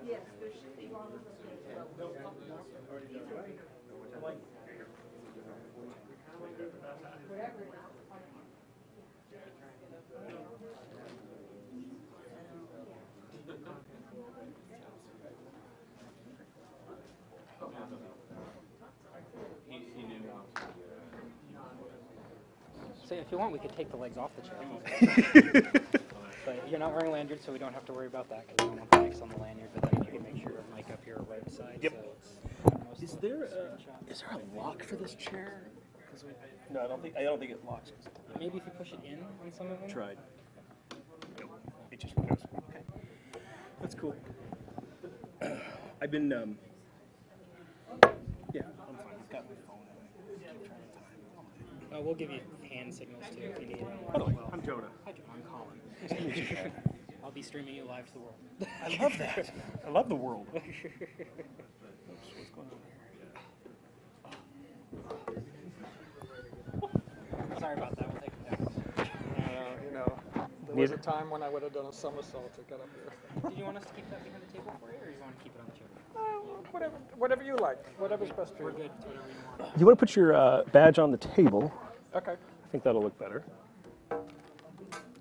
Yes, there should be one of them. Whatever it is. So if you want, we could take the legs off the chair. But you're not wearing lanyards, so we don't have to worry about that because we don't want the mics on the lanyard. But then you can make sure your mic up here right side. Yep. So Is there a lock for this chair? No, I don't think it locks. Maybe if you push it in on some of them. Tried. Nope. It just goes. Okay. That's cool. I've been yeah, I'm fine. I've got my phone. Keep trying to time. We'll give you hand signals too if you need them. By the way, I'm Jonah. Hi, Jonah. I'm Colin. I'll be streaming you live to the world. I love that. I love the world. Oops, what's going on here? Sorry about that. We'll take it down. You know, there was a time when I would have done a somersault to get up here. Did you want us to keep that behind the table for you, or you want to keep it on the chair? Whatever you like. Whatever's best for you. We're good. It's whatever you want. You want to put your badge on the table? Okay. I think that'll look better.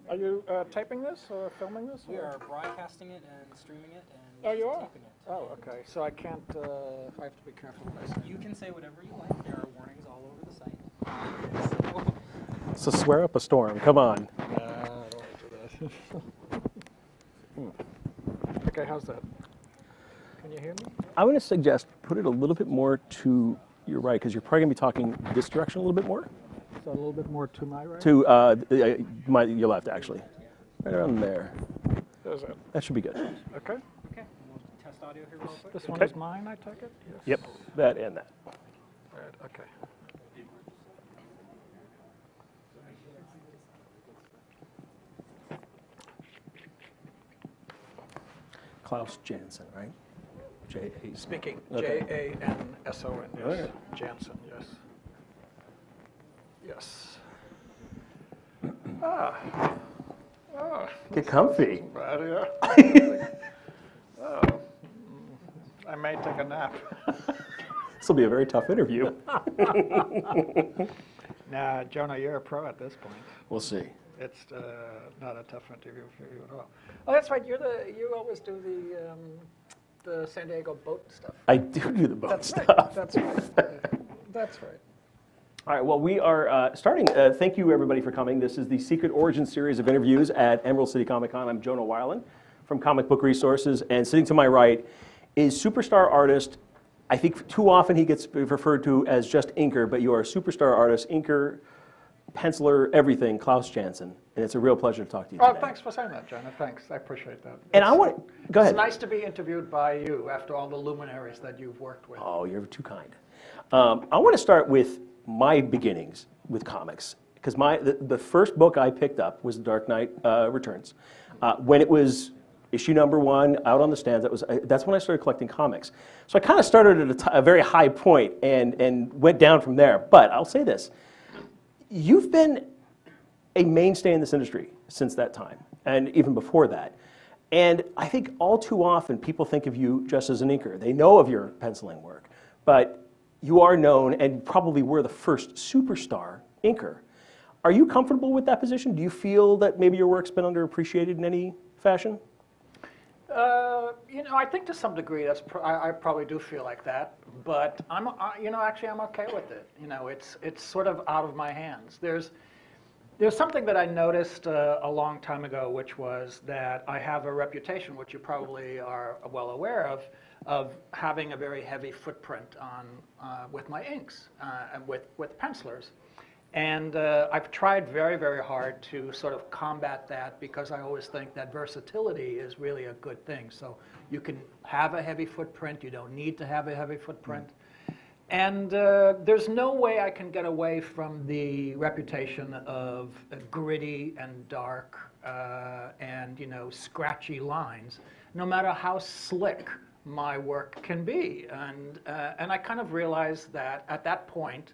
Are you taping this or filming this? We are broadcasting it and streaming it and Oh, you are? taping it. Oh, okay. So I can't, I have to be careful what I say. You can say whatever you like. There are warnings all over the site. So swear up a storm. Come on. Nah, I don't want to do that. Okay, how's that? Can you hear me? I want to suggest put it a little bit more to your right, because you're probably going to be talking this direction a little bit more. So a little bit more to my right? To your left, actually. Right around there. There's it. That should be good. Okay. Okay. We'll test audio here real quick. This one is mine, I take it? Yes. Yep, that and that. Right, okay. Klaus Janson, right? J-A. Speaking. Okay. J-A-N-S-O-N. Yes. All right. Janson, yes. Yes. Ah. Get comfy. Bad, yeah. I may take a nap. This will be a very tough interview. Nah, Jonah, you're a pro at this point. We'll see. It's not a tough interview for you at all. Oh, that's right. You always do the San Diego boat stuff. I do the boat That's stuff. right. That's right. That's right. All right, well, we are starting. Thank you, everybody, for coming. This is the Secret Origin series of interviews at Emerald City Comic Con. I'm Jonah Weiland from Comic Book Resources, and sitting to my right is superstar artist. I think too often he gets referred to as just inker, but you are a superstar artist, inker, penciler, everything, Klaus Janson. And it's a real pleasure to talk to you today. Oh, thanks for saying that, Jonah. Thanks. I appreciate that. And I want to, go ahead. It's nice to be interviewed by you after all the luminaries that you've worked with. Oh, you're too kind. I want to start with my beginnings with comics, because the first book I picked up was The Dark Knight Returns. When it was issue #1 out on the stands, that's when I started collecting comics. So I kind of started at a very high point and went down from there. But I'll say this, you've been a mainstay in this industry since that time, and even before that. And I think all too often people think of you just as an inker. They know of your penciling work, but you are known and probably were the first superstar inker. Are you comfortable with that position? Do you feel that maybe your work's been underappreciated in any fashion? You know, I think to some degree I probably do feel like that, but actually I'm okay with it. You know, it's sort of out of my hands. There's something that I noticed a long time ago, which was that I have a reputation, which you probably are well aware of having a very heavy footprint on with my inks and with pencilers. And I've tried very, very hard to sort of combat that, because I always think that versatility is really a good thing. So you can have a heavy footprint, you don't need to have a heavy footprint. And there's no way I can get away from the reputation of gritty and dark and, you know, scratchy lines, no matter how slick my work can be. And I kind of realized that at that point,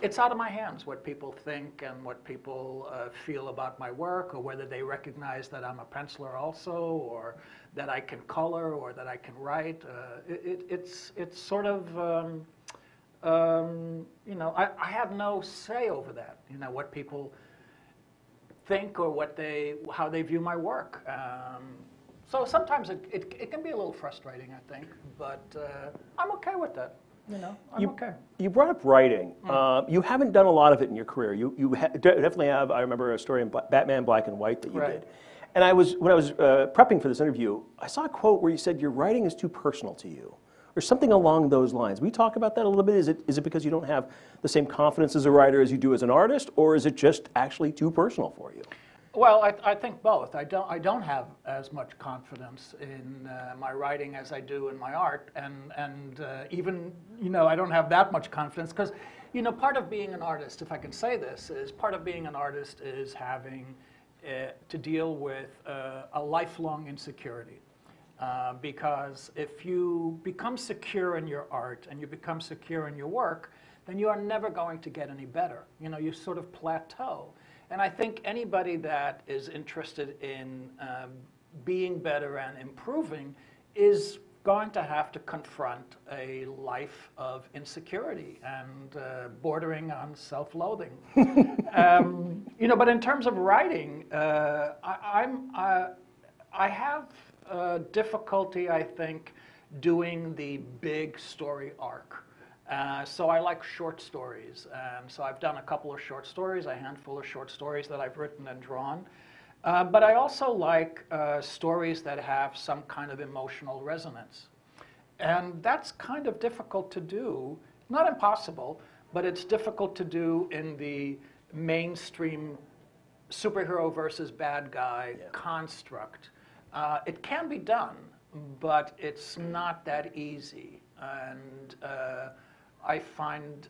It's out of my hands what people think and what people feel about my work, or whether they recognize that I'm a penciler also, or that I can color, or that I can write. It's sort of, you know, I have no say over that, you know, what people think or how they view my work. So sometimes it can be a little frustrating, I think, but I'm okay with that. You know, I'm okay. You brought up writing. You haven't done a lot of it in your career. You definitely have. I remember a story in Batman Black and White that you did. And when I was prepping for this interview, I saw a quote where you said your writing is too personal to you, or something along those lines. Will you talk about that a little bit? Is it because you don't have the same confidence as a writer as you do as an artist, or is it just actually too personal for you? Well, I think both. I don't have as much confidence in my writing as I do in my art, and even, you know, I don't have that much confidence because, you know, part of being an artist, if I can say this, is part of being an artist is having to deal with a lifelong insecurity. Because if you become secure in your art and you become secure in your work, then you are never going to get any better. You know, you sort of plateau. And I think anybody that is interested in being better and improving is going to have to confront a life of insecurity and bordering on self-loathing. You know, but in terms of writing, I have difficulty, I think, doing the big story arc. So I like short stories. So I've done a couple of short stories, a handful of short stories that I've written and drawn. But I also like stories that have some kind of emotional resonance. And that's kind of difficult to do. Not impossible, but it's difficult to do in the mainstream superhero versus bad guy construct. It can be done, but it's not that easy. And I find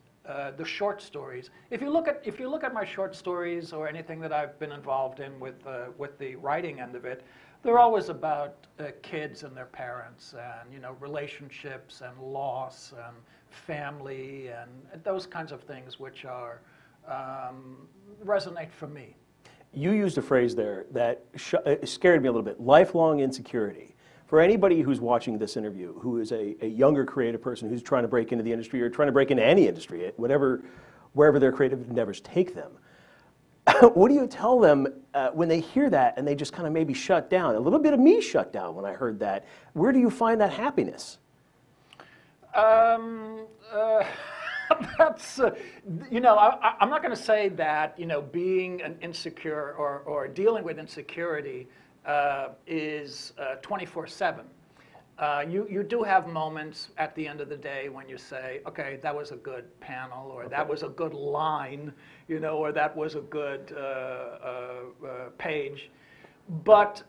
the short stories. If you look at my short stories or anything that I've been involved in with the writing end of it, they're always about kids and their parents, and, you know, relationships and loss and family and those kinds of things, which are resonate for me. You used a phrase there that scared me a little bit: lifelong insecurity. For anybody who's watching this interview, who is a younger creative person who's trying to break into the industry or trying to break into any industry, wherever their creative endeavors take them, what do you tell them when they hear that and they just kind of maybe shut down? A little bit of me shut down when I heard that. Where do you find that happiness? That's, you know, I'm not going to say that, you know, being an insecure or dealing with insecurity is 24/7. You do have moments at the end of the day when you say, okay, that was a good panel, or that was a good line, you know, or that was a good page. But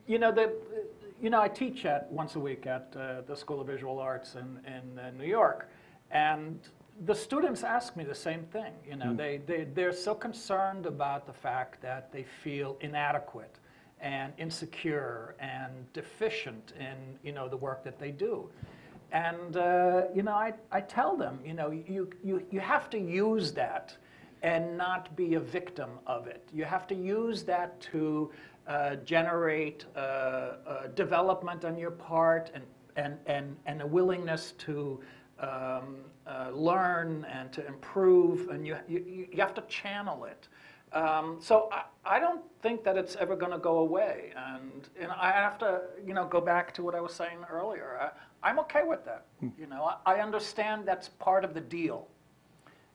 you know, I teach once a week at the School of Visual Arts in New York, and the students ask me the same thing. You know, they're so concerned about the fact that they feel inadequate and insecure and deficient in, you know, the work that they do. And you know, I tell them, you know, you have to use that and not be a victim of it. You have to use that to generate development on your part and a willingness to learn and to improve, and you have to channel it. So I don't think that it's ever going to go away, and I have to, you know, go back to what I was saying earlier. I'm okay with that. You know, I understand that's part of the deal.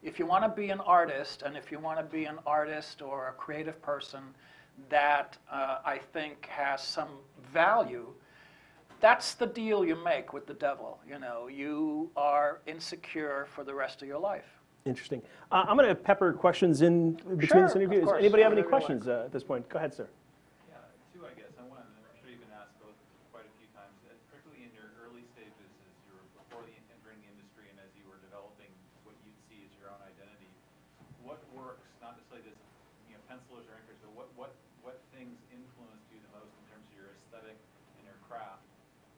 If you want to be an artist, and if you want to be an artist or a creative person that I think has some value, that's the deal you make with the devil. You know, you are insecure for the rest of your life. Interesting. I'm going to pepper questions in between this interview. Does anybody have any questions at this point? Go ahead, sir. Yeah, two, I guess. I'm sure you've been asked both quite a few times, particularly in your early stages, as you were before entering the industry and as you were developing what you'd see as your own identity. What works, not necessarily just, you know, pencilers or inkers, but what things influenced you the most in terms of your aesthetic and your craft?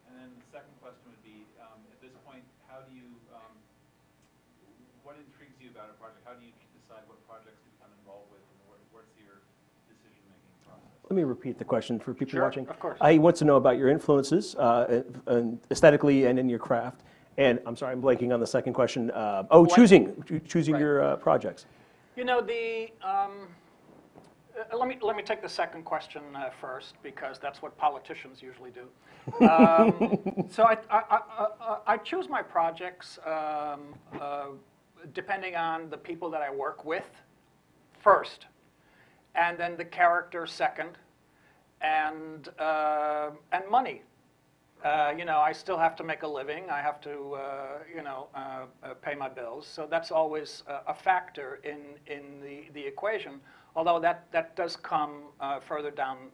And then the second question would be, at this point, how do you about a project? How do you decide what projects to become involved with, and what's your decision-making process? Let me repeat the question for people Sure, watching. of course. He wants to know about your influences, and aesthetically and in your craft. And I'm sorry, I'm blanking on the second question. Choosing Right. your projects. You know, let me take the second question first, because that's what politicians usually do. So I choose my projects depending on the people that I work with first, and then the character second, and money. You know, I still have to make a living. I have to, pay my bills. So that's always a factor in the equation. Although that does come further down.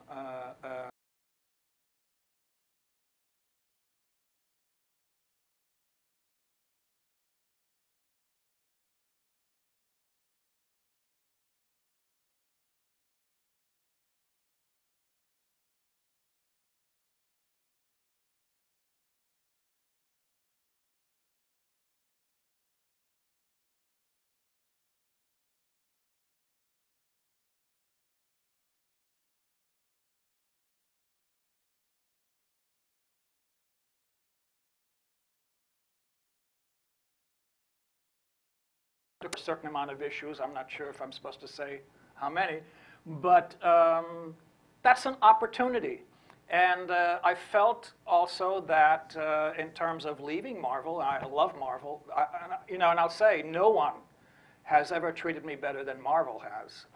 A certain amount of issues. I'm not sure if I'm supposed to say how many, but that's an opportunity. And I felt also that in terms of leaving Marvel, I love Marvel, and I'll say no one has ever treated me better than Marvel has.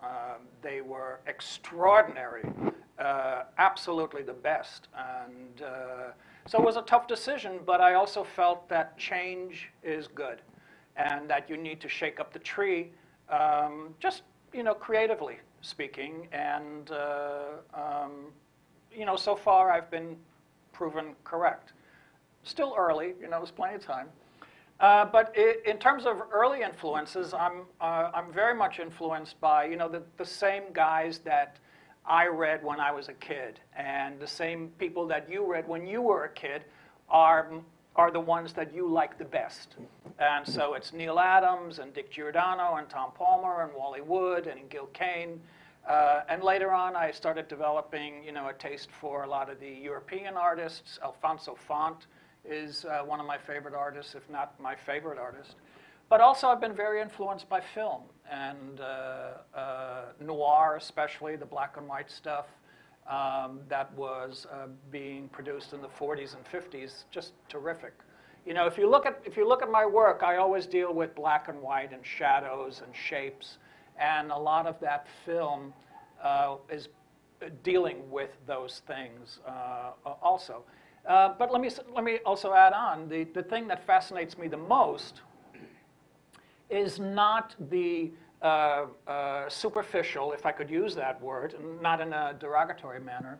They were extraordinary, absolutely the best. And so it was a tough decision, but I also felt that change is good, and that you need to shake up the tree, just creatively speaking. And so far I've been proven correct. Still early, there's plenty of time. But in terms of early influences, I'm very much influenced by the same guys that I read when I was a kid, and the same people that you read when you were a kid are the ones that you like the best. And so it's Neil Adams and Dick Giordano and Tom Palmer and Wally Wood and Gil Kane. And later on, I started developing, a taste for a lot of the European artists. Alfonso Font is one of my favorite artists, if not my favorite artist. But also, I've been very influenced by film and noir, especially the black and white stuff that was being produced in the 40s and 50s. Just terrific. If you look at my work, I always deal with black and white and shadows and shapes. And a lot of that film is dealing with those things also. But let me also add on, the thing that fascinates me the most is not the superficial, if I could use that word, not in a derogatory manner,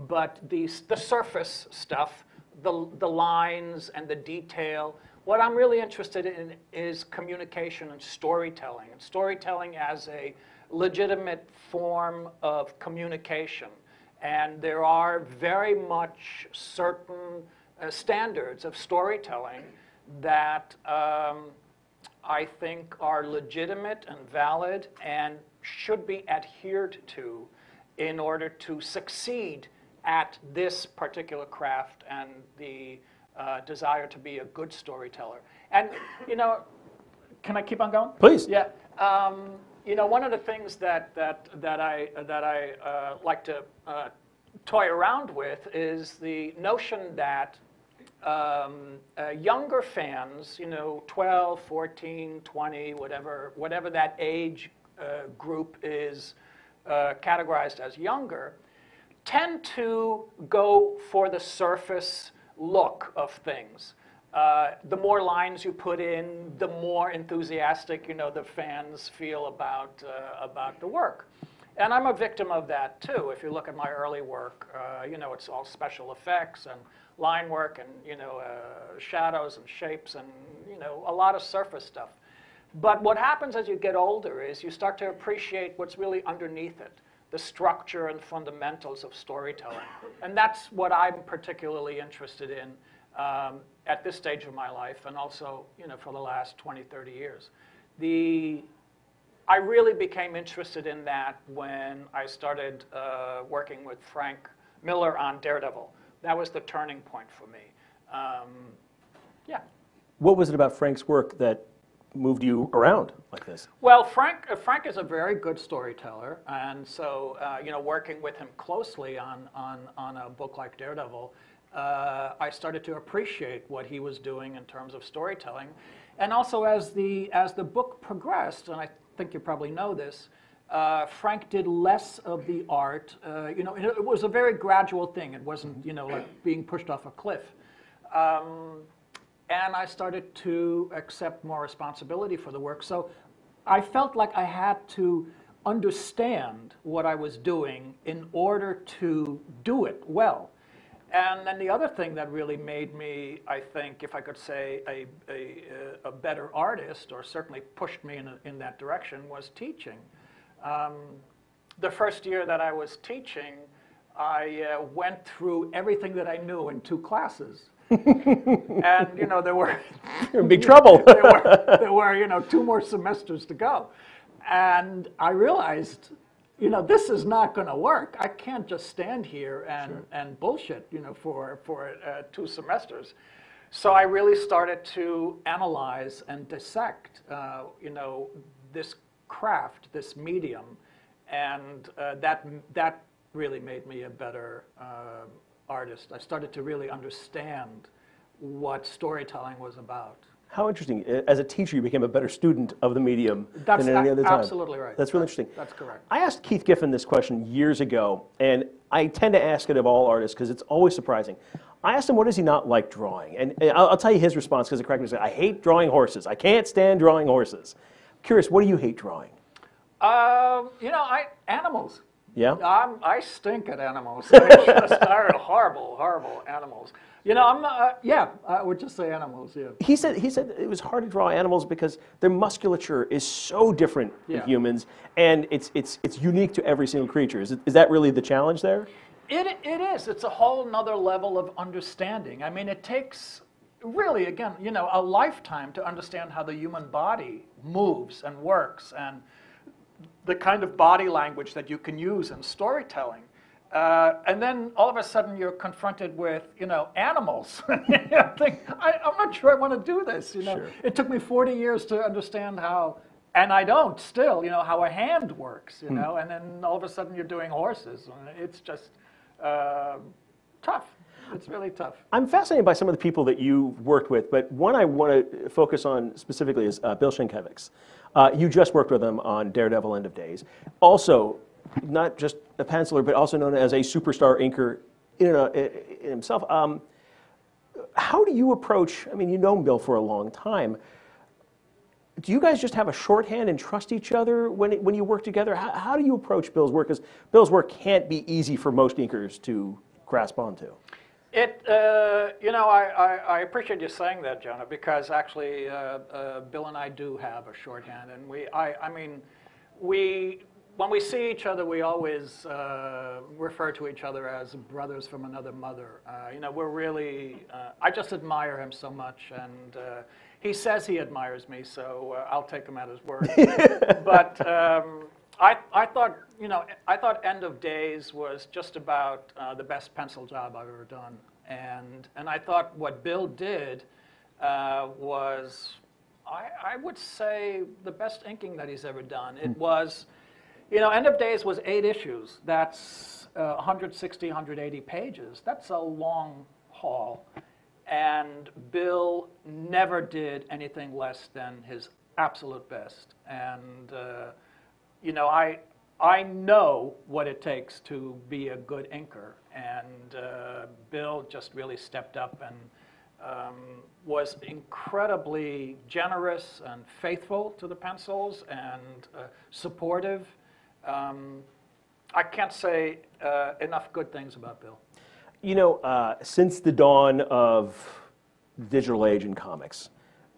but the surface stuff, the lines and the detail. What I'm really interested in is communication and storytelling as a legitimate form of communication. And there are very much certain standards of storytelling that I think are legitimate and valid and should be adhered to in order to succeed at this particular craft and the desire to be a good storyteller. And, can I keep on going? Please. Yeah. One of the things that I like to toy around with is the notion that younger fans, 12, 14, 20, whatever that age group is categorized as younger, tend to go for the surface look of things. The more lines you put in, the more enthusiastic the fans feel about the work. And I'm a victim of that too. If you look at my early work, it's all special effects and line work and shadows and shapes and a lot of surface stuff. But what happens as you get older is you start to appreciate what's really underneath it, the structure and fundamentals of storytelling. And that's what I'm particularly interested in at this stage of my life, and also for the last 20, 30 years. I really became interested in that when I started working with Frank Miller on Daredevil. That was the turning point for me. Yeah. What was it about Frank's work that moved you around like this? Well, Frank is a very good storyteller, and so working with him closely on a book like Daredevil, I started to appreciate what he was doing in terms of storytelling, and also as the book progressed, and I think you probably know this, Frank did less of the art. It was a very gradual thing. It wasn't like being pushed off a cliff. And I started to accept more responsibility for the work. So I felt like I had to understand what I was doing in order to do it well. And then the other thing that really made me, I think, if I could say, a better artist, or certainly pushed me in that direction, was teaching. The first year that I was teaching, I went through everything that I knew in 2 classes. And there were You're in big trouble. there were 2 more semesters to go, and I realized this is not going to work. I can't just stand here and bullshit for 2 semesters. So I really started to analyze and dissect this craft, this medium, and that really made me a better artist. I started to really understand what storytelling was about. How interesting. As a teacher, you became a better student of the medium than any other time. Absolutely right. That's really interesting. That's correct. I asked Keith Giffen this question years ago, and I tend to ask it of all artists because it's always surprising. I asked him, what does he not like drawing? And I'll tell you his response because it correctly said, I hate drawing horses. I can't stand drawing horses. Curious, what do you hate drawing? Animals. Yeah? I stink at animals. I horrible, horrible animals. I would just say animals, yeah. He said it was hard to draw animals because their musculature is so different than humans, and it's unique to every single creature. Is that really the challenge there? It is. It's a whole nother level of understanding. I mean, it takes really, again, a lifetime to understand how the human body moves and works, and the kind of body language that you can use in storytelling. And then all of a sudden you're confronted with, animals. I think, I'm not sure I want to do this. Sure. It took me 40 years to understand how, and I don't still, how a hand works, and then all of a sudden you're doing horses. It's just tough. It's really tough. I'm fascinated by some of the people that you've worked with, but one I want to focus on specifically is Bill Sienkiewicz. You just worked with him on Daredevil End of Days. Also, not just a penciler, but also known as a superstar inker in himself. How do you approach, I mean, you've known Bill for a long time. Do you guys just have a shorthand and trust each other when you work together? How do you approach Bill's work? Because Bill's work can't be easy for most inkers to grasp onto. I appreciate you saying that, Jonah, because actually Bill and I do have a shorthand, and when we see each other, we always refer to each other as brothers from another mother. We're really, I just admire him so much, and he says he admires me, so I'll take him at his word. But I thought End of Days was just about the best pencil job I've ever done, and I thought what Bill did was, I would say, the best inking that he's ever done. It was, End of Days was 8 issues. That's 160, 180 pages. That's a long haul, and Bill never did anything less than his absolute best, and I know what it takes to be a good inker, and Bill just really stepped up and was incredibly generous and faithful to the pencils and supportive. I can't say enough good things about Bill. Since the dawn of digital age in comics,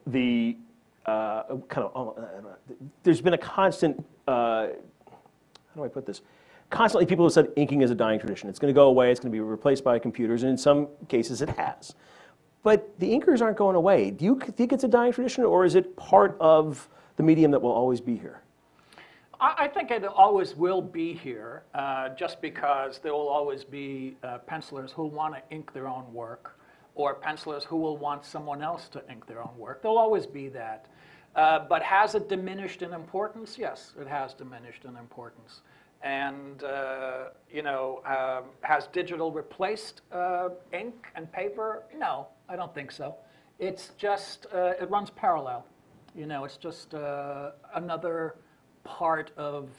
the there's been a constant, how do I put this? Constantly people have said inking is a dying tradition. It's going to go away, it's going to be replaced by computers, and in some cases it has. But the inkers aren't going away. Do you think it's a dying tradition, or is it part of the medium that will always be here? I think it always will be here, just because there will always be pencilers who want to ink their own work, or pencilers who will want someone else to ink their own work. There'll always be that. But has it diminished in importance? Yes, it has diminished in importance. And, has digital replaced ink and paper? No, I don't think so. It's just, it runs parallel. It's just another part of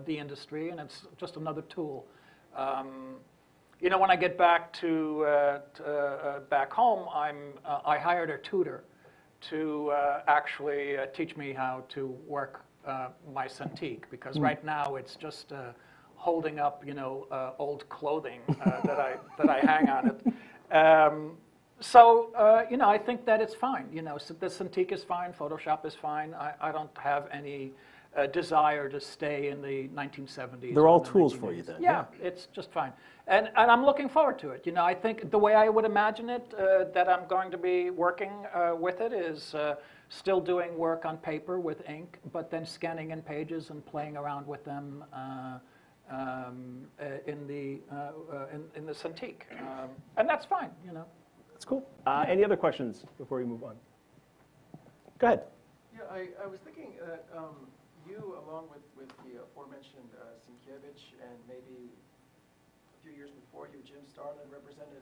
the industry, and it's just another tool. When I get back back home, I hired a tutor to actually teach me how to work my Cintiq, because right now it's just holding up, old clothing that I hang on it. I think that it's fine. The Cintiq is fine, Photoshop is fine. I don't have any desire to stay in the 1970s. They're all tools for you then. Yeah, it's just fine. And I'm looking forward to it. I think the way I would imagine it, that I'm going to be working with it is still doing work on paper with ink, but then scanning in pages and playing around with them in the Cintiq. And that's fine, That's cool. Any other questions before we move on? Go ahead. Yeah, I was thinking that you, along with the aforementioned Sienkiewicz, and maybe a few years before you, Jim Starlin, represented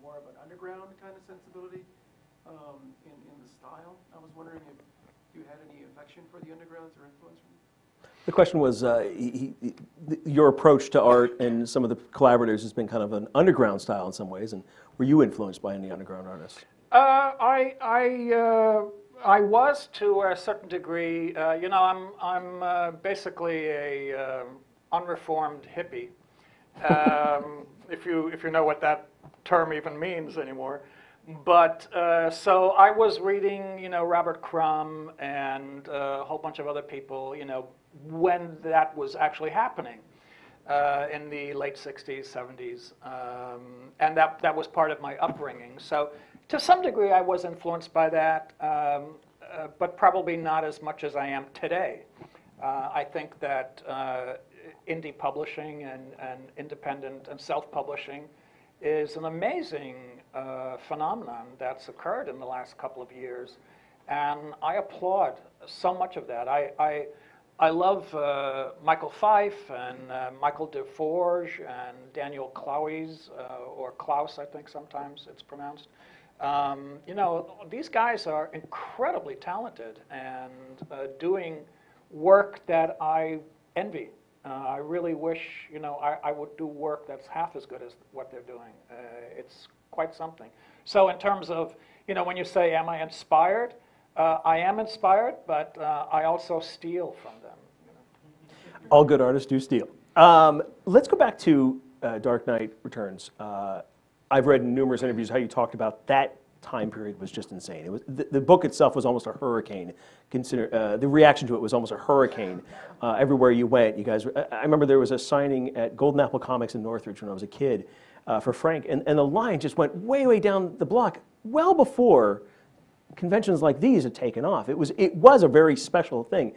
more of an underground kind of sensibility in the style. I was wondering if you had any affection for the undergrounds or influence from them? The question was, your approach to art and some of the collaborators has been kind of an underground style in some ways, and were you influenced by any underground artists? I was, to a certain degree. I'm basically a unreformed hippie, if you know what that term even means anymore. But so I was reading, Robert Crumb and a whole bunch of other people, when that was actually happening in the late 60s, 70s, and that was part of my upbringing. So to some degree, I was influenced by that, but probably not as much as I am today. I think that indie publishing and independent and self-publishing is an amazing phenomenon that's occurred in the last couple of years, and I applaud so much of that. I love Michael Fife and Michael DeForge and Daniel Clowes, or Klaus, I think sometimes it's pronounced. These guys are incredibly talented and doing work that I envy. I really wish, I would do work that's half as good as what they're doing. It's quite something. So in terms of, when you say, am I inspired? I am inspired, but I also steal from them. All good artists do steal. Let's go back to Dark Knight Returns. I've read in numerous interviews how you talked about that time period was just insane. It was the book itself was almost a hurricane. The reaction to it was almost a hurricane. Everywhere you went, you guys. I remember there was a signing at Golden Apple Comics in Northridge when I was a kid for Frank, and the line just went way, way down the block, well before conventions like these had taken off. It was a very special thing.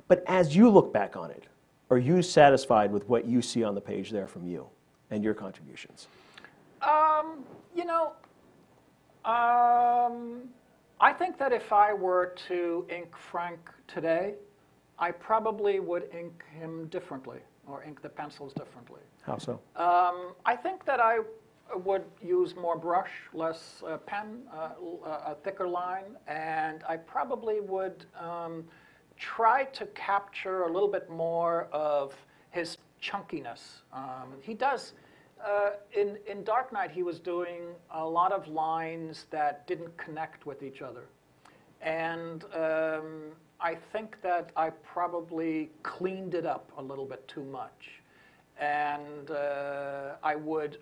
But as you look back on it, are you satisfied with what you see on the page there from you and your contributions? I think that if I were to ink Frank today, I probably would ink him differently, or ink the pencils differently. How so? I think that I would use more brush, less pen, a thicker line, and I probably would try to capture a little bit more of his chunkiness. He does. In Dark Knight, he was doing a lot of lines that didn't connect with each other. And I think that I probably cleaned it up a little bit too much. And I would,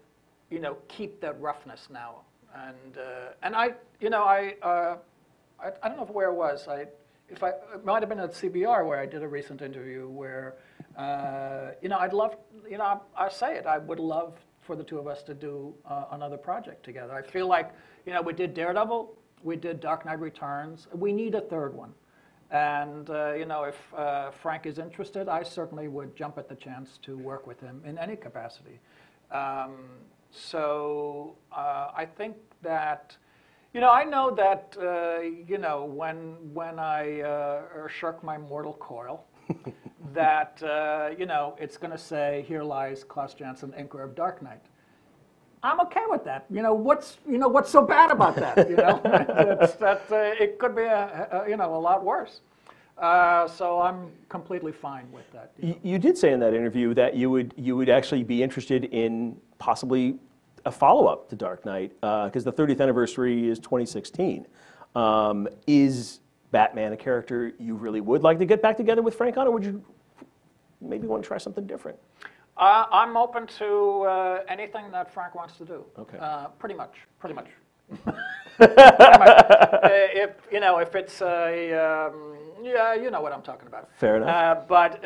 keep that roughness now. And I don't know where it was. It might have been at CBR where I did a recent interview where, I'd love, I say it, I would love for the two of us to do another project together. I feel like, we did Daredevil, we did Dark Knight Returns, we need a third one. And you know, if Frank is interested, I certainly would jump at the chance to work with him in any capacity. So I think that, you know, I know that you know, when I shirk my mortal coil, that you know, it's going to say, "Here lies Klaus Janson, inker of Dark Knight." I'm okay with that. You know, what's so bad about that? You know, it could be you know, a lot worse. So I'm completely fine with that. You did say in that interview that you would actually be interested in possibly a follow-up to Dark Knight, because the 30th anniversary is 2016. Is Batman a character you really would like to get back together with Frank on, or would you maybe want to try something different? I'm open to anything that Frank wants to do. Okay. Pretty much. Pretty much. If you know, if it's yeah, you know what I'm talking about. Fair enough. But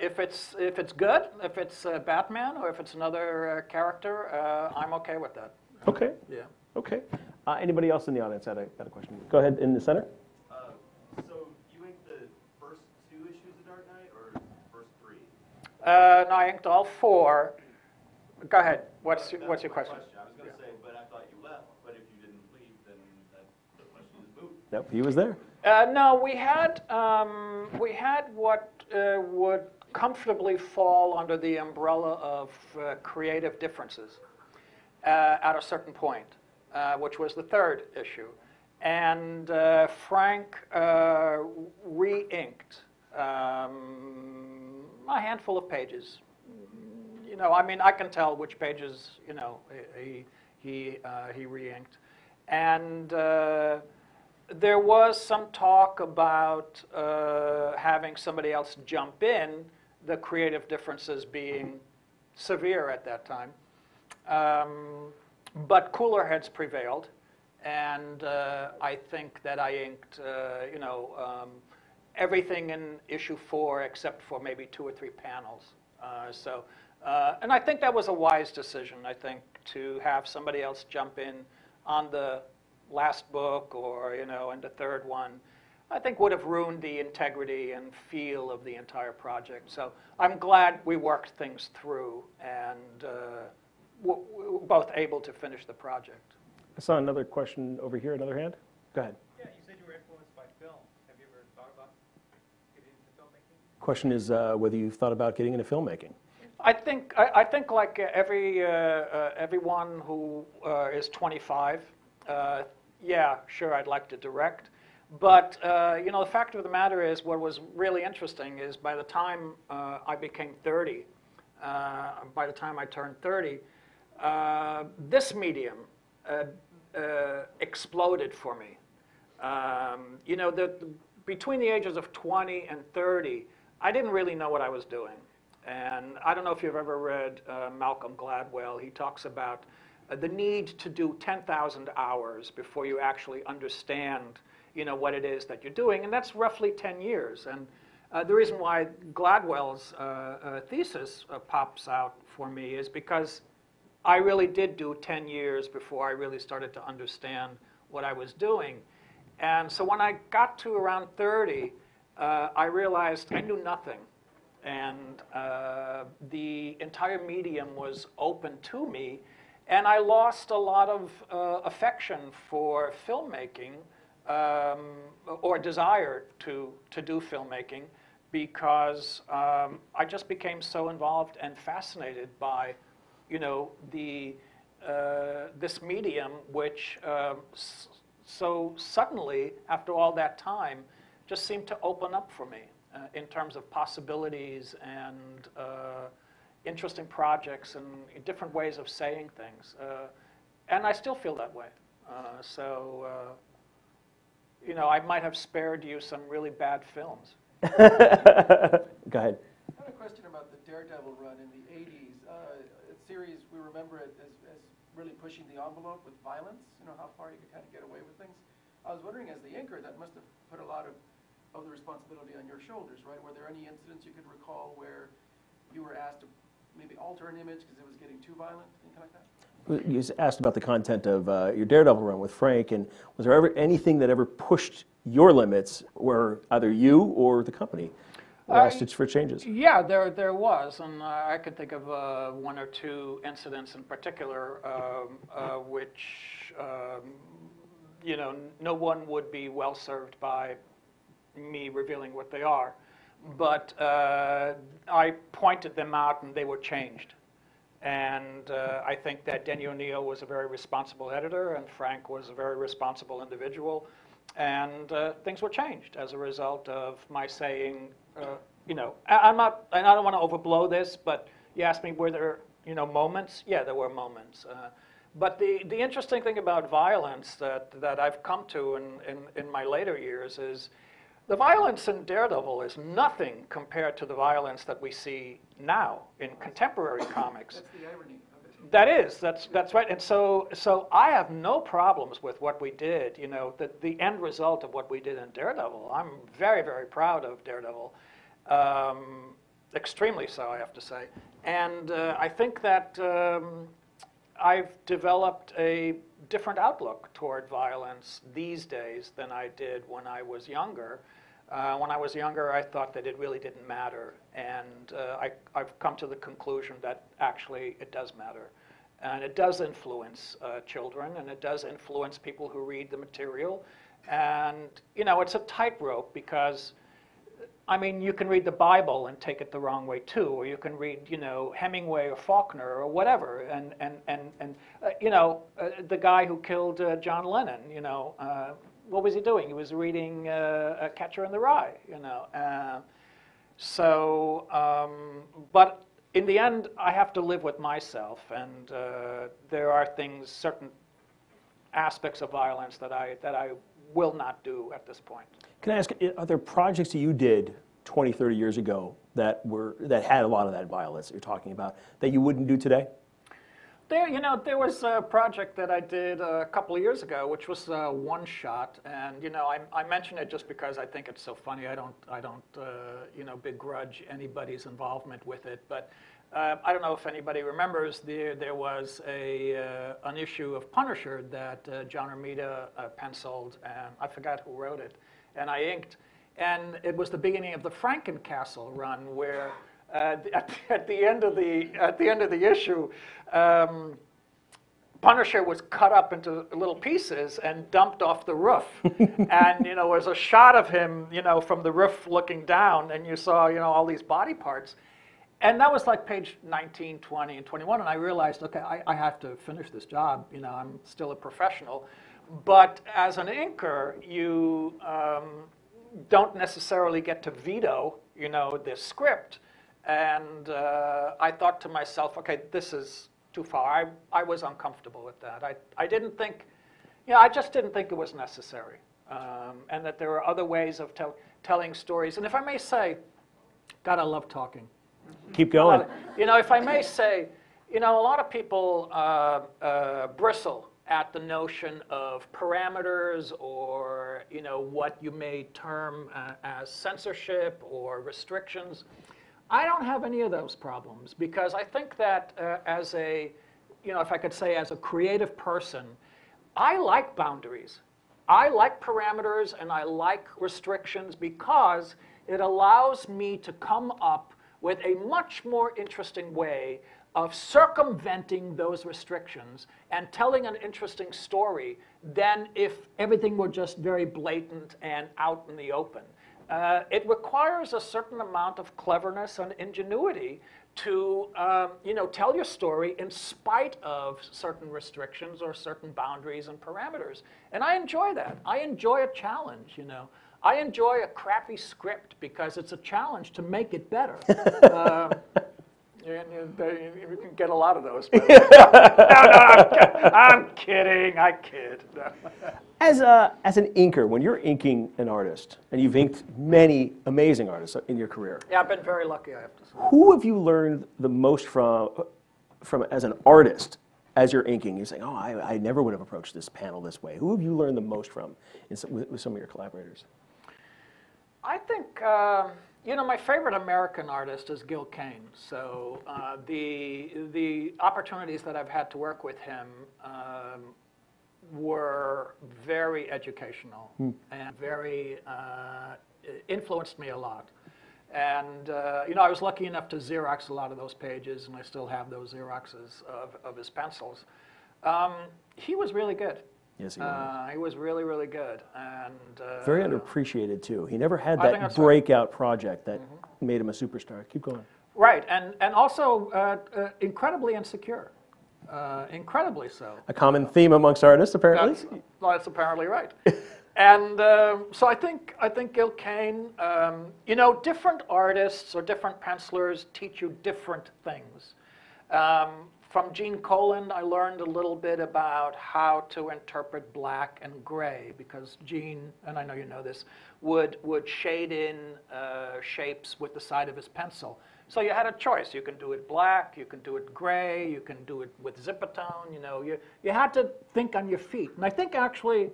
if it's good, if it's Batman or if it's another character, I'm okay with that. Okay. Yeah. Okay. Anybody else in the audience had a question? Go ahead in the center. So you inked the first 2 issues of Dark Knight or the first 3? No, I inked all 4. Go ahead. What's your question? I was going to say, but I thought you left. But if you didn't leave, then the question is moot. Nope, he was there. No, we had what would comfortably fall under the umbrella of creative differences at a certain point, which was the 3rd issue. And Frank re-inked a handful of pages. You know, I mean, I can tell which pages, you know, he re-inked. And there was some talk about having somebody else jump in, the creative differences being severe at that time. But cooler heads prevailed, and I think that I inked, you know, everything in issue 4 except for maybe 2 or 3 panels. And I think that was a wise decision, I think, to have somebody else jump in on the last book or, you know, in the 3rd one. I think would have ruined the integrity and feel of the entire project. So I'm glad we worked things through and we're both able to finish the project. I saw another question over here, another hand. Go ahead. Yeah, you said you were influenced by film. Have you ever thought about getting into filmmaking? Question is whether you've thought about getting into filmmaking. I think like everyone who is 25, yeah, sure, I'd like to direct. But you know, the fact of the matter is, what was really interesting is by the time I became 30, by the time I turned 30, this medium exploded for me. You know, between the ages of 20 and 30, I didn't really know what I was doing. And I don't know if you've ever read Malcolm Gladwell. He talks about the need to do 10,000 hours before you actually understand, you know, what it is that you're doing, and that's roughly 10 years. And the reason why Gladwell's thesis pops out for me is because I really did do 10 years before I really started to understand what I was doing. And so when I got to around 30, I realized I knew nothing. And the entire medium was open to me, and I lost a lot of affection for filmmaking or desire to do filmmaking because I just became so involved and fascinated by, you know, this medium, which so suddenly, after all that time, just seemed to open up for me. In terms of possibilities and interesting projects and different ways of saying things. And I still feel that way. You know, I might have spared you some really bad films. Go ahead. I have a question about the Daredevil run in the 80s. A series, we remember it as really pushing the envelope with violence, you know, how far you could kind of get away with things. I was wondering, as the inker, that must have put a lot of the responsibility on your shoulders, right? Were there any incidents you could recall where you were asked to maybe alter an image because it was getting too violent, anything like that? You asked about the content of your Daredevil run with Frank, and was there ever anything that ever pushed your limits where either you or the company were asked for changes? Yeah, there was, and I could think of one or two incidents in particular which you know, no one would be well served by me revealing what they are, but I pointed them out and they were changed. And I think that Denny O'Neil was a very responsible editor, and Frank was a very responsible individual, and things were changed as a result of my saying, you know, I'm not, and I don't want to overblow this, but you asked me were there, you know, moments? Yeah, there were moments. But the interesting thing about violence that I've come to in my later years is the violence in Daredevil is nothing compared to the violence that we see now in contemporary comics. That's the irony of it. That is, that's right. And so I have no problems with what we did, you know, the end result of what we did in Daredevil. I'm very, very proud of Daredevil. Extremely so, I have to say. And I think that I've developed a different outlook toward violence these days than I did when I was younger. When I was younger, I thought that it really didn't matter, and I've come to the conclusion that actually it does matter. And it does influence children, and it does influence people who read the material. And, you know, it's a tightrope because, I mean, you can read the Bible and take it the wrong way too, or you can read, you know, Hemingway or Faulkner or whatever, and you know, the guy who killed John Lennon, you know, what was he doing? He was reading A Catcher in the Rye, you know. But in the end, I have to live with myself, and there are things, certain aspects of violence that I will not do at this point. Can I ask, are there projects that you did 20, 30 years ago that had a lot of that violence that you're talking about that you wouldn't do today? There was a project that I did a couple of years ago, which was one shot, and you know, I mention it just because I think it's so funny. I don't you know, begrudge anybody's involvement with it, but I don't know if anybody remembers. There was an issue of Punisher that John Romita penciled, and I forgot who wrote it, and I inked, and it was the beginning of the Frankencastle run where. At the end of the issue, Punisher was cut up into little pieces and dumped off the roof, and you know, there was a shot of him, you know, from the roof looking down, and you saw, you know, all these body parts, and that was like page 19, 20, and 21, and I realized, okay, I have to finish this job. You know, I'm still a professional, but as an inker, you don't necessarily get to veto, you know, the script. And I thought to myself, okay, this is too far. I was uncomfortable with that. I didn't think, you know, I just didn't think it was necessary. And that there are other ways of telling stories. And if I may say, God, I love talking. Keep going. You know, if I may say, you know, a lot of people bristle at the notion of parameters or, you know, what you may term as censorship or restrictions. I don't have any of those problems because I think that as a, you know, if I could say as a creative person, I like boundaries. I like parameters and I like restrictions because it allows me to come up with a much more interesting way of circumventing those restrictions and telling an interesting story than if everything were just very blatant and out in the open. It requires a certain amount of cleverness and ingenuity to, you know, tell your story in spite of certain restrictions or certain boundaries and parameters. And I enjoy that. I enjoy a challenge, you know. I enjoy a crappy script because it's a challenge to make it better. You can get a lot of those. No, I'm kidding. I kid. As an inker, when you're inking an artist, and you've inked many amazing artists in your career. Yeah, I've been very lucky, I have to say. Who have you learned the most from as an artist as you're inking? You're saying, oh, I never would have approached this panel this way. Who have you learned the most from with some of your collaborators? I think, you know, my favorite American artist is Gil Kane. So the opportunities that I've had to work with him, were very educational and very influenced me a lot. And you know, I was lucky enough to Xerox a lot of those pages, and I still have those Xeroxes of his pencils. He was really good. Yes, he was. He was really, really good, and Very underappreciated too. He never had I think that that's breakout project that made him a superstar. Keep going. right, and also incredibly insecure, incredibly so. A common theme amongst artists, apparently. That's apparently right. And so I think Gil Kane, you know, different artists or different pencilers teach you different things. From Gene Colan, I learned a little bit about how to interpret black and gray, because Gene, and I know you know this, would shade in shapes with the side of his pencil. So you had a choice. You can do it black, you can do it gray, you can do it with zipatone. You know, you had to think on your feet. And I think actually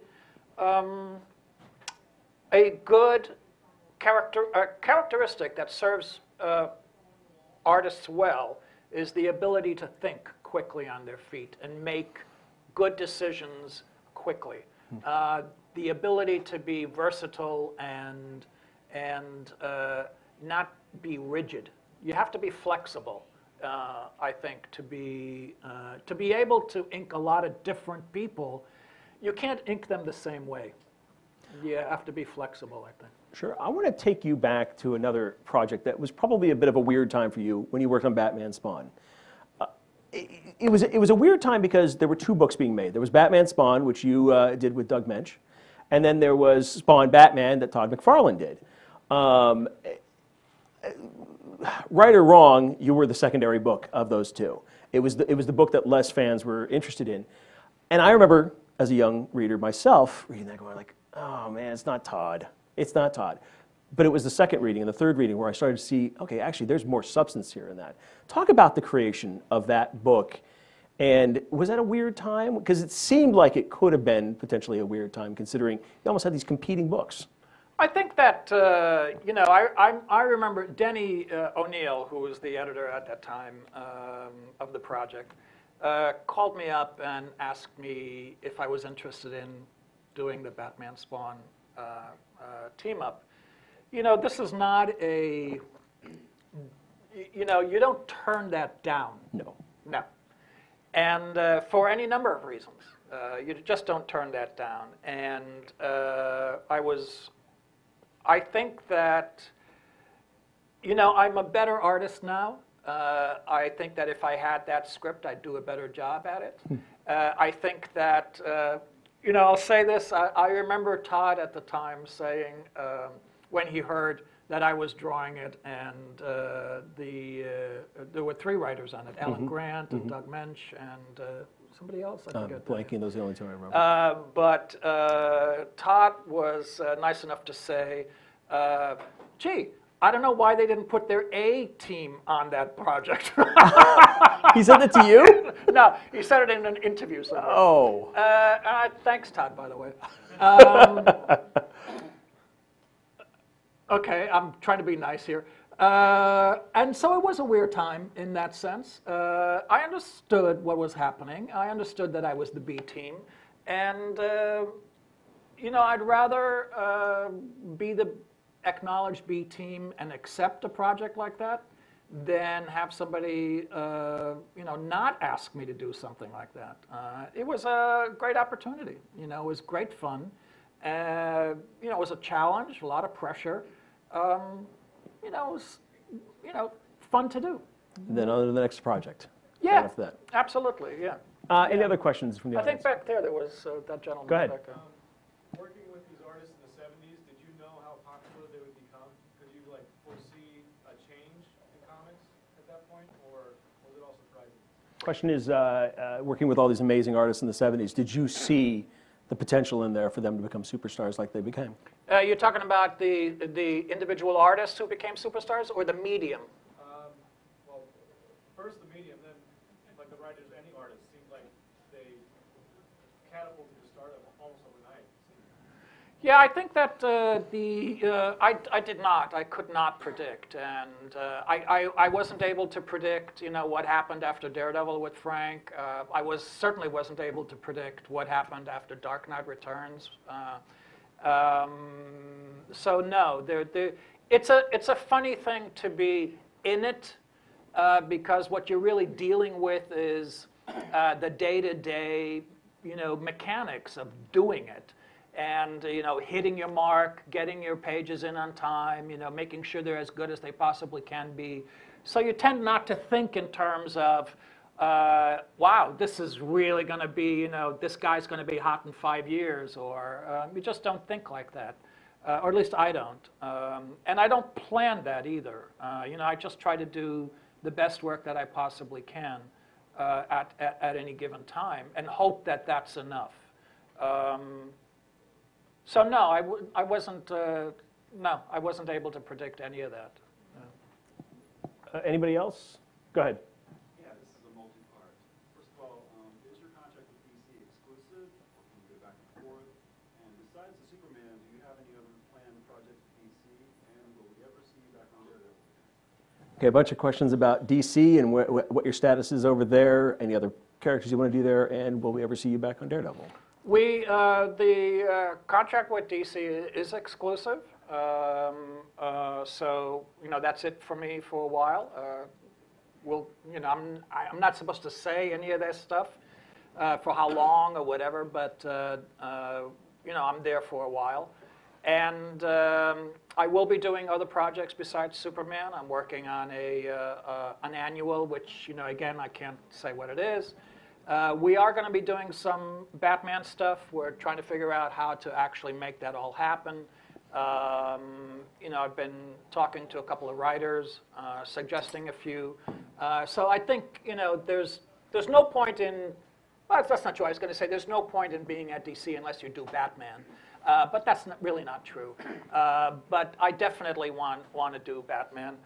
a good characteristic that serves artists well is the ability to think quickly on their feet and make good decisions quickly. The ability to be versatile and not be rigid. You have to be flexible, I think, to be able to ink a lot of different people. You can't ink them the same way. You have to be flexible, I think. Sure. I want to take you back to another project that was probably a bit of a weird time for you when you worked on Batman Spawn. It was a weird time because there were two books being made. There was Batman Spawn, which you did with Doug Mensch, and then there was Spawn Batman that Todd McFarlane did. Right or wrong, you were the secondary book of those two. It was the book that less fans were interested in. And I remember, as a young reader myself, reading that going like, oh man, it's not Todd. It's not Todd. But it was the second reading and the third reading where I started to see, okay, actually there's more substance here in that. Talk about the creation of that book. And was that a weird time? Because it seemed like it could have been potentially a weird time considering you almost had these competing books. I think that, you know, I remember Denny O'Neil, who was the editor at that time of the project, called me up and asked me if I was interested in doing the Batman Spawn team-up. You know, this is not a, you know, you don't turn that down. No. No. And for any number of reasons. You just don't turn that down. And I think that, you know, I'm a better artist now. I think that if I had that script, I'd do a better job at it. I think that, you know, I'll say this. I remember Todd at the time saying, when he heard that I was drawing it, and there were three writers on it, Alan Grant and Doug Mensch and somebody else, I forget. Blanking, those are the only two I remember. But Todd was nice enough to say, gee, I don't know why they didn't put their A team on that project. He said it to you? No, he said it in an interview somewhere. Oh. Thanks, Todd, by the way. Okay, I'm trying to be nice here. And so it was a weird time in that sense. I understood what was happening. I understood that I was the B team. And, you know, I'd rather be the acknowledged B team and accept a project like that than have somebody, you know, not ask me to do something like that. It was a great opportunity. You know, it was great fun. You know, it was a challenge, a lot of pressure. You know, it was, you know, fun to do. And then on to the next project. Yeah, Right after that. absolutely, yeah. Any other questions from the I audience? think back there was that gentleman. Go ahead. Back there. Working with these artists in the 70s, did you know how popular they would become? Could you like foresee a change in comics at that point, or was it all surprising? Question is, working with all these amazing artists in the 70s, did you see the potential in there for them to become superstars like they became? You're talking about the individual artists who became superstars, or the medium? Well, first the medium, then like the writers, any artist, seemed like they catapulted to stardom almost overnight. Yeah, I think that I did not. I could not predict, and I wasn't able to predict, what happened after Daredevil with Frank. Certainly wasn't able to predict what happened after Dark Knight Returns. So no, it's a funny thing to be in it, because what you're really dealing with is the day-to-day, mechanics of doing it. And hitting your mark, getting your pages in on time, making sure they're as good as they possibly can be. So you tend not to think in terms of, wow, this is really going to be, this guy's going to be hot in 5 years, or you just don't think like that, or at least I don't. And I don't plan that either. I just try to do the best work that I possibly can at any given time, and hope that that's enough. So no, I wasn't able to predict any of that. Anybody else? Go ahead. Yeah, this is a multi-part. First of all, is your contract with DC exclusive, or can you go back and forth? And besides the Superman, do you have any other planned projects with DC? And will we ever see you back on Daredevil? Okay, a bunch of questions about DC and what your status is over there, any other characters you want to do there, and will we ever see you back on Daredevil? The contract with DC is exclusive, so that's it for me for a while. I'm not supposed to say any of this stuff for how long or whatever, but I'm there for a while, and I will be doing other projects besides Superman. I'm working on an annual, which again I can't say what it is. We are going to be doing some Batman stuff. We're trying to figure out how to actually make that all happen. I've been talking to a couple of writers, suggesting a few. So I think there's no point in. Well, that's not true. I was going to say there's no point in being at DC unless you do Batman, but that's really not true. But I definitely want to do Batman.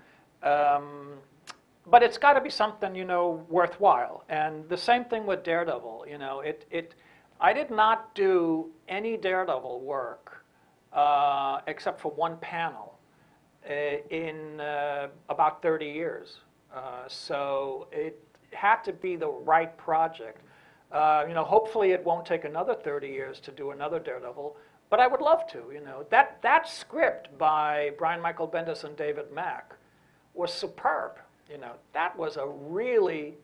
But it's got to be something, worthwhile. And the same thing with Daredevil. I did not do any Daredevil work except for one panel in about 30 years. So it had to be the right project. Hopefully it won't take another 30 years to do another Daredevil, but I would love to. That script by Brian Michael Bendis and David Mack was superb. That was a really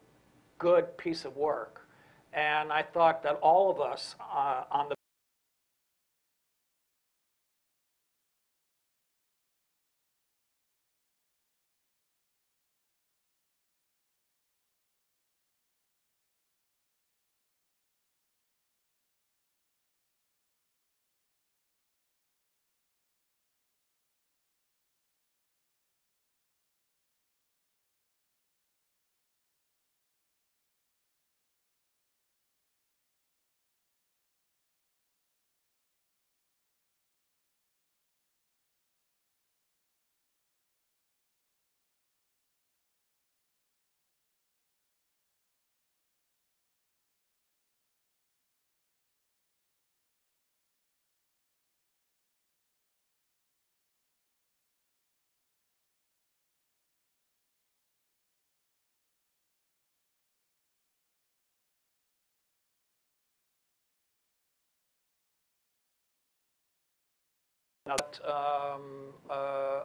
good piece of work. And I thought that all of us on the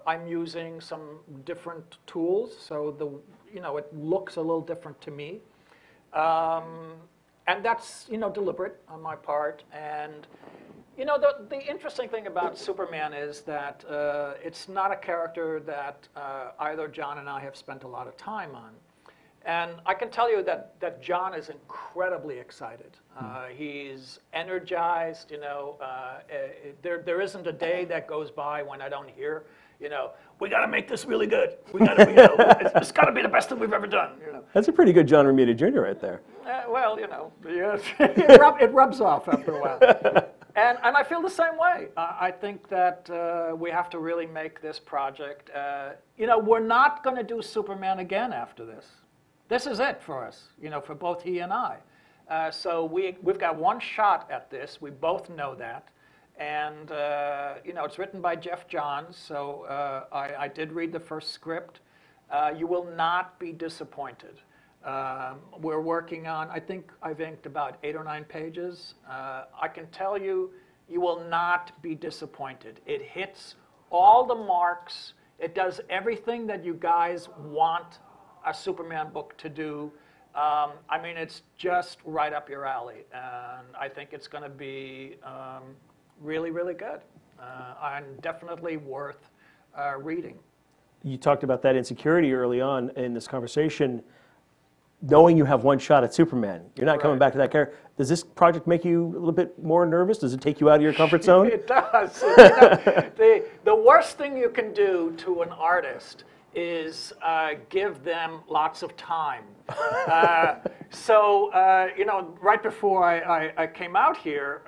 I'm using some different tools, so it looks a little different to me, and that's deliberate on my part. And the interesting thing about Superman is that it's not a character that either John and I have spent a lot of time on. And I can tell you that John is incredibly excited. He's energized. There isn't a day that goes by when I don't hear, we got to make this really good. We got to, it's got to be the best thing we've ever done. That's a pretty good John Romita Jr. right there. Well, it rubs off after a while. And I feel the same way. I think that we have to really make this project. We're not going to do Superman again after this. This is it for us, for both he and I. So we've got one shot at this. We both know that. And, you know, it's written by Jeff Johns, so I did read the first script. You will not be disappointed. We're working on, I think I've inked about 8 or 9 pages. I can tell you, you will not be disappointed. It hits all the marks. It does everything that you guys want a Superman book to do. I mean, it's just right up your alley. And I think it's going to be really, really good. And definitely worth reading. You talked about that insecurity early on in this conversation. Knowing you have one shot at Superman, you're not coming back to that character. Does this project make you a little bit more nervous? Does it take you out of your comfort zone? It does. You know, the worst thing you can do to an artist is give them lots of time. You know, right before I came out here,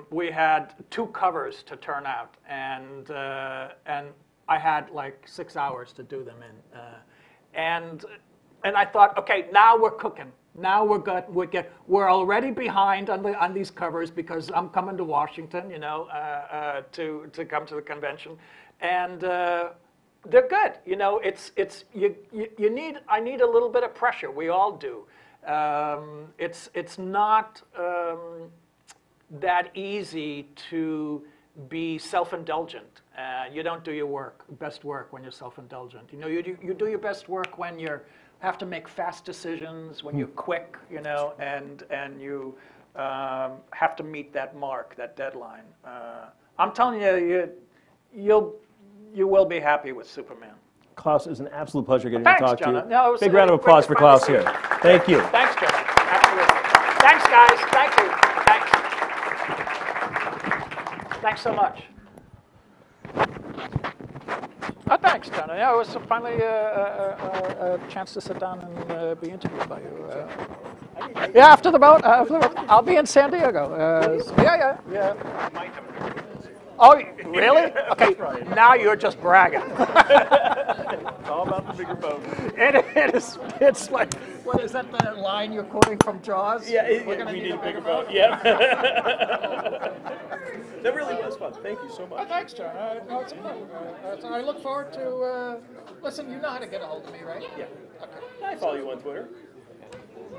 we had 2 covers to turn out, and I had like 6 hours to do them in. And I thought, okay, now we're cooking. Now we're good. We're already behind on these covers because I'm coming to Washington, you know, to come to the convention, and they're good. You know, I need a little bit of pressure. We all do. It's not that easy to be self-indulgent. You don't do your best work when you're self-indulgent. You know, you do your best work when you have to make fast decisions, when you're quick, you know, and you have to meet that mark, that deadline. I'm telling you, you will be happy with Superman. Klaus, it was an absolute pleasure getting Thanks, to talk Jonah. to you. No, it was Big round of applause for Klaus here. Thank you. Thanks, Jonah. Absolutely. Thanks, guys. Thank you. Thanks. Thanks so much. Oh, thanks, Jonah. Yeah, it was finally a chance to sit down and be interviewed by you. Yeah, after the boat, I'll be in San Diego. Yeah. Oh, really? Okay, now you're just bragging. It's all about the bigger boat. It's like, what is that the line you're quoting from Jaws? Yeah, We're gonna need a bigger boat. Yeah. That really was fun. Thank you so much. Oh, thanks, John. No, it's a pleasure. I look forward to, listen, you know how to get a hold of me, right? Yeah. Okay. I follow you on Twitter.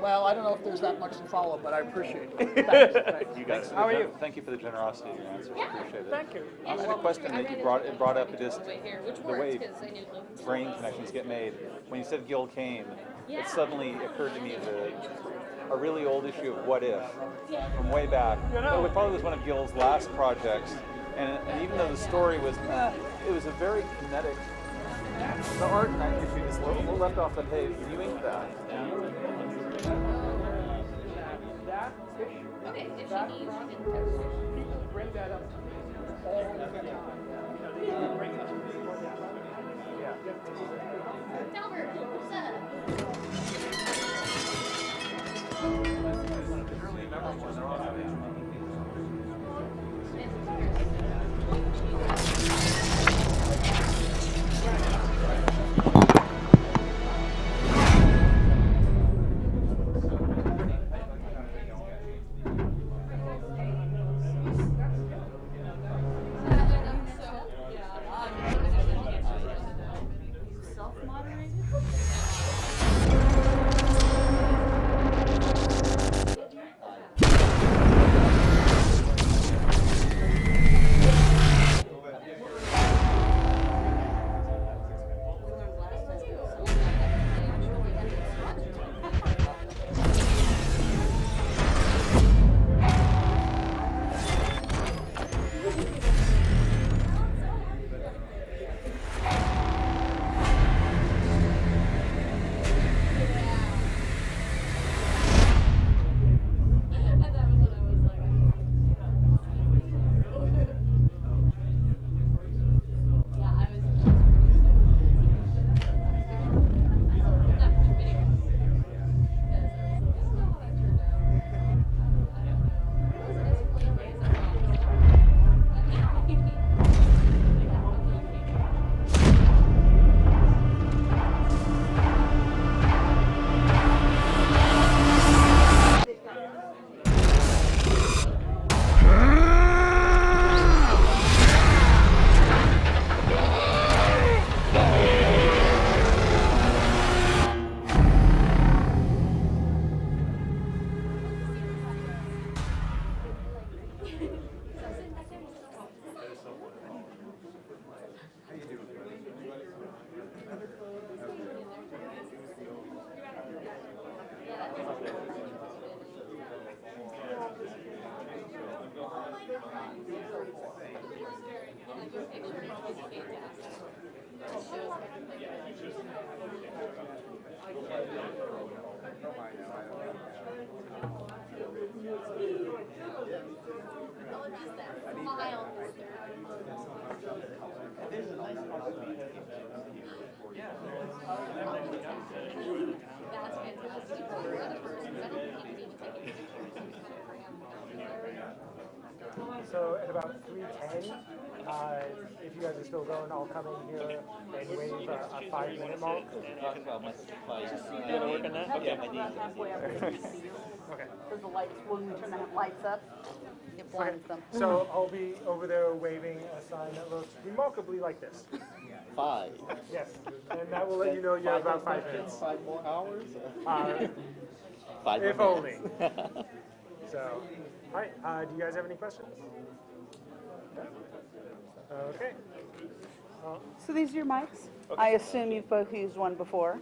Well, I don't know if there's that much to follow, but I appreciate it. Thanks. You guys, How are you? Thank you for the generosity of your answers. Appreciate it. Thank you. I had a question that you brought up, just the way brain connections get made. When you said Gil Kane, it suddenly occurred to me a really old issue of What If from way back. It probably was one of Gil's last projects, and even though the story was, it was a very kinetic. The art in that issue is a little left off the page. You inked that. That issue, that project, people bring that up to me all the time. They bring it to me. Yeah. Delbert, what's up? Self-moderated? So at about 3:10, if you guys are still going, I'll come in here and wait for a 5-minute mark. You gonna work on that? Okay. Okay. Because the lights, when we turn the lights up, it blinds them. So I'll be over there waving a sign that looks remarkably like this. 5. Yes, and that will let you know you have about 5 minutes. 5 more hours? 5 if more only. So, all right, do you guys have any questions? Okay. So these are your mics? I assume you've both used one before.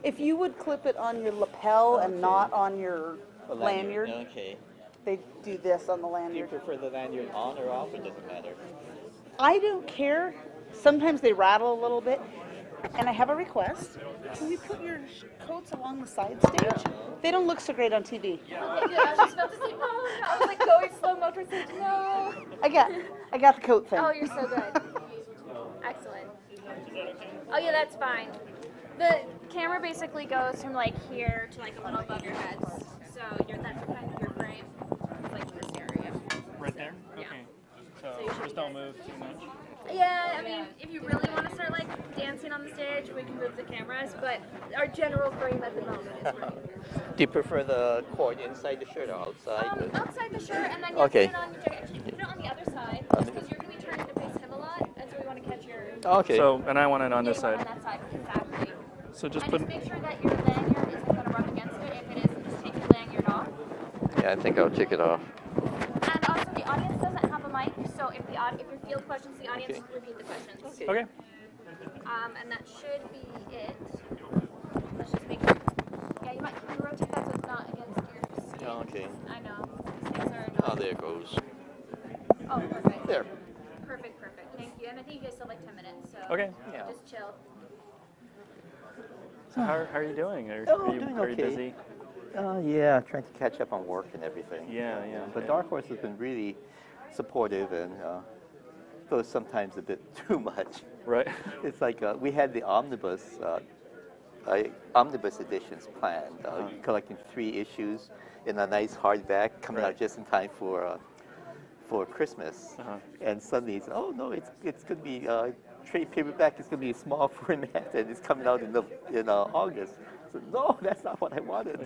If you would clip it on your lapel and not on your lanyard, Okay. they do this on the Do you lanyard. prefer the lanyard on or off? It doesn't matter. I don't care. Sometimes they rattle a little bit. And I have a request. Can you put your coats along the side stage? They don't look so great on TV. Okay, good. I was just about to say, oh, I was like going slow mo for saying no. I got the coat thing. Oh, you're so good. Excellent. Oh yeah, that's fine. The camera basically goes from like here to like a little above your heads. So that's kind of your frame. It's like this area. Right there? Yeah. Okay. So So you should just don't move too much. Yeah, I mean, if you really want to start like dancing on the stage, we can move the cameras, but our general frame at the moment is right here. Do you prefer the cord inside the shirt or outside? Outside the shirt, and then Okay. put it on your jacket. Actually, put it on the other side, because you're going to be turning to face him a lot, and so we want to catch your... Okay. So, and I want it on this you want side. it on that side, exactly. So just And put. just make sure that your lanyard isn't going to rub against it. If it is, just take your lanyard off. Yeah, I think I'll take it off. And also, the audience doesn't have a mic, so if you field questions, the audience Okay. repeat the questions. Okay. And that should be it. Let's just make sure. Yeah, you might can you rotate that so it's not against your skin. Oh, okay. I know. These things are not. Oh, there it goes. Oh, perfect. There. Perfect. Thank you. And I think you guys still have like 10 minutes, so Okay. Yeah. just chill. So how are you doing? Are you doing very okay. busy? Yeah, trying to catch up on work and everything. Yeah. But Dark Horse has been really supportive and though sometimes a bit too much. Right. It's like we had the omnibus editions planned, collecting 3 issues in a nice hardback, coming out just in time for Christmas. And suddenly it's, oh no, it's going to be trade paperback. It's going to be a small format, and it's coming out in August. So no, that's not what I wanted.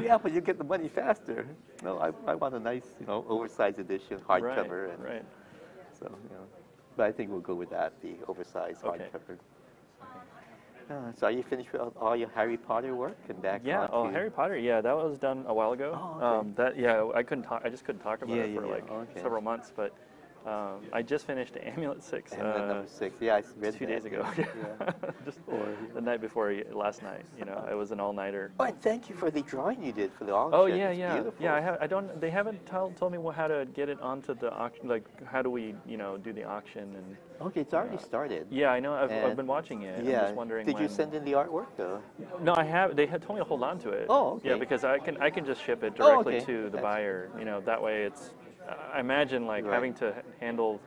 Yeah, but you get the money faster. No, I want a nice, oversized edition, hardcover. Right. So, but I think we'll go with that, the oversized Okay. hardcover. So are you finished with all your Harry Potter work and back Yeah. on to... Harry Potter. Yeah, that was done a while ago. Oh, okay. I couldn't talk. I just couldn't talk about it for Okay. several months. But I just finished Amulet 6. Amulet number 6. Yeah, I read 2 that. days ago. Yeah. Just the night before last night. It was an all-nighter. Oh, and thank you for the drawing you did for the auction. Oh yeah. It's beautiful. Yeah, I don't. They haven't told me how to get it onto the auction. Like, how do we, do the auction and. Okay, it's already started. Yeah, I know. I've And- been watching it. Yeah. I'm just wondering. Did you when- send in the artwork? No, I have. They had told me to hold on to it. Oh, okay. Yeah, because I can just ship it directly okay. to the That's- buyer. That way it's. I imagine Right. having to handle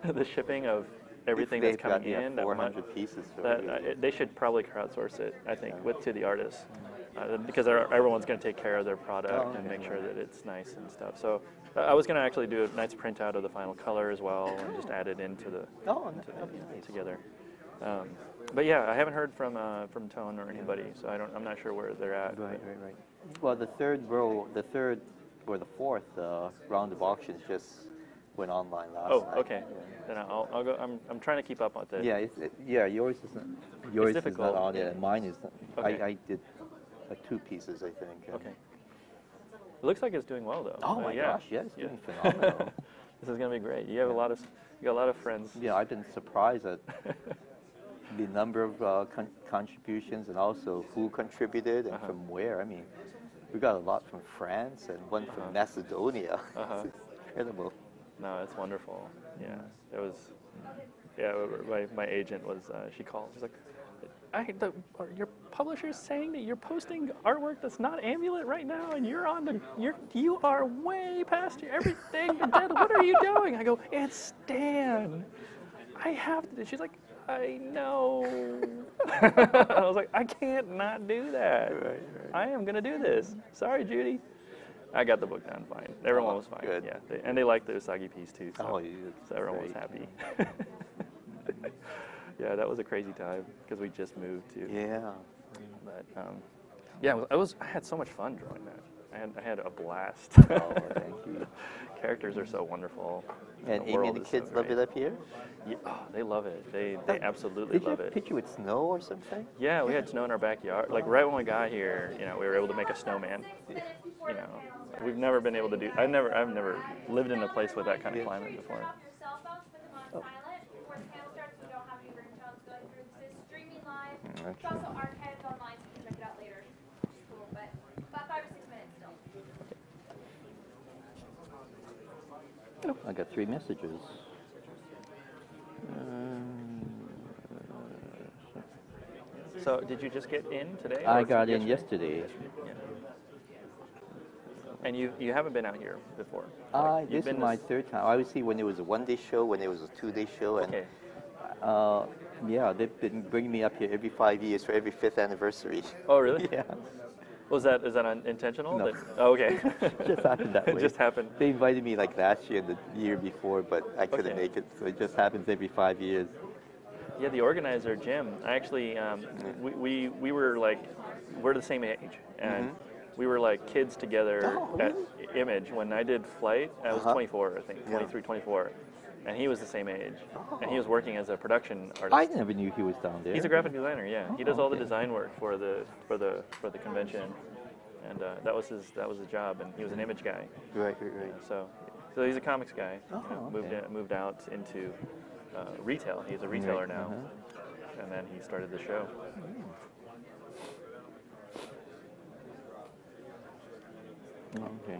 the shipping of everything They've that's coming got, in. 400 pieces. They should probably crowdsource it. I think to the artists. Because everyone's going to take care of their product and make sure that it's nice and stuff. So I was going to actually do a nice printout of the final color as well and just add it into the together. But yeah, I haven't heard from Tone or anybody, so I'm not sure where they're at. Right. Well, the third or the fourth round of auctions just went online last night. Oh, okay. Then I'll go. I'm trying to keep up with it. Yeah, yours isn't. Yours is difficult. not on it, and mine is not. Okay. I did 2 pieces, I think. Okay. It looks like it's doing well though. Oh my yeah. gosh, yeah, it's doing phenomenal. This is gonna be great. You got a lot of friends. Yeah, I've been surprised at the number of contributions and also who contributed and from where. I mean, we got a lot from France and one from Macedonia. It's incredible. No, it's wonderful. Yeah, it was. Yeah, my agent was. She called. She's like, your publisher's saying that you're posting artwork that's not Amulet right now, and you are way past everything. What are you doing? I go, it's Stan. I have to. She's like, I know. I was like, I can't not do that. Right. I am gonna do this. Sorry, Judy. I got the book done fine. Everyone was fine. Good. Yeah, and they liked the Usagi piece too. So, so everyone was great. happy. Yeah, that was a crazy time because we just moved to. Yeah. But yeah, I had so much fun drawing that. I had a blast. Oh, thank you. Characters are so wonderful. And Amy and the kids love it up here? Yeah, oh, they love it. They absolutely love it. Did you have a picture with snow or something? Yeah, we had snow in our backyard. Like right when we got here, we were able to make a snowman. We've never been able to do. I've never lived in a place with that kind of climate before. Oh. It's also archived online, so you can check it out later. Cool, but about 5 or 6 minutes still. I got 3 messages. So did you just get in today? I got in yesterday. Yeah. And you haven't been out here before? This is my 3rd time. Obviously, when it was a 1-day show, when it was a 2-day show, and yeah, they've been bringing me up here every 5 years for every 5th anniversary. Oh, really? Yeah. Is that intentional? No. Okay. It just happened that way. It just happened. They invited me like last year and the year before, but I couldn't make it, so it just happens every 5 years. Yeah, the organizer, Jim, actually, we were like, we're the same age, and we were like kids together at Image. When I did Flight, I was 24, I think, 23, 24. And he was the same age, and he was working as a production artist. I never knew he was down there. He's a graphic designer, yeah. He does all the design work for the convention, and that was his job. And he was an Image guy. Right. So he's a comics guy. Moved out into retail. He's a retailer now, and then he started the show. Okay.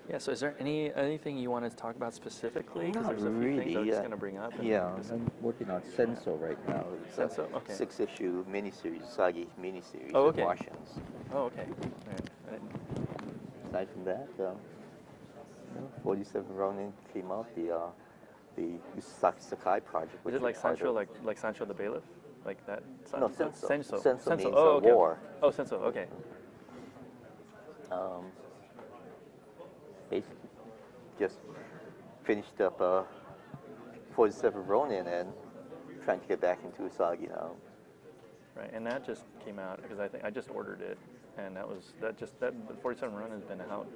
Yeah, so is there anything you want to talk about specifically? Because Not there's a few things I was just going to bring up. Yeah, I'm working on Senso right now. It's Senso, okay. 6-issue miniseries, Usagi miniseries of Martians. Oh, okay. Right. Aside from that, 47 Ronin came out, the Sakai project. Is it like Sancho, like Sancho the Bailiff? Like that? No, Senso. Senso. Senso means okay. war. Oh, Senso, okay. Basically, just finished up 47 Ronin and trying to get back into Usagi now. Right, and that just came out because I think I just ordered it, and that 47 Ronin has been out.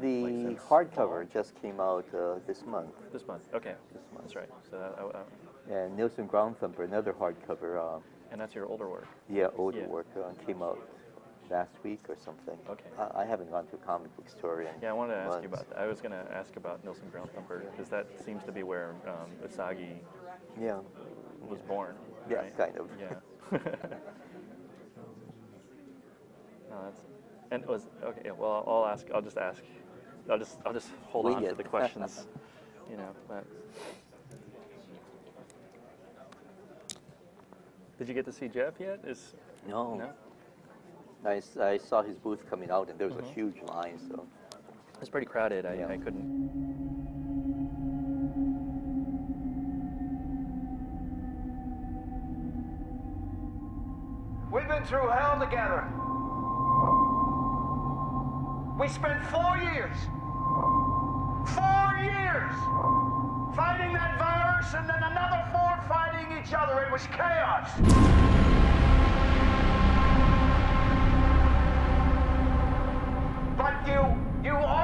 The hardcover just came out this month. This month, okay. This month. That's right. So and Nielsen Ground Thumper, another hardcover. And that's your older work. Yeah, older work came out last week or something. Okay. I haven't gone to a comic book store in I wanted to ask you about that. I was going to ask about Nielsen Ground Thumper because that seems to be where Usagi was born. Yeah, right? kind of. Yeah. And it was okay. Yeah, well, I'll ask. I'll just ask. I'll just hold on to the questions. But did you get to see Jeff yet? No. I saw his booth coming out, and there was a huge line. So it's pretty crowded. I couldn't. We've been through hell together. We spent 4 years. 4 years fighting that virus, and then another 4 fighting each other. It was chaos. But you all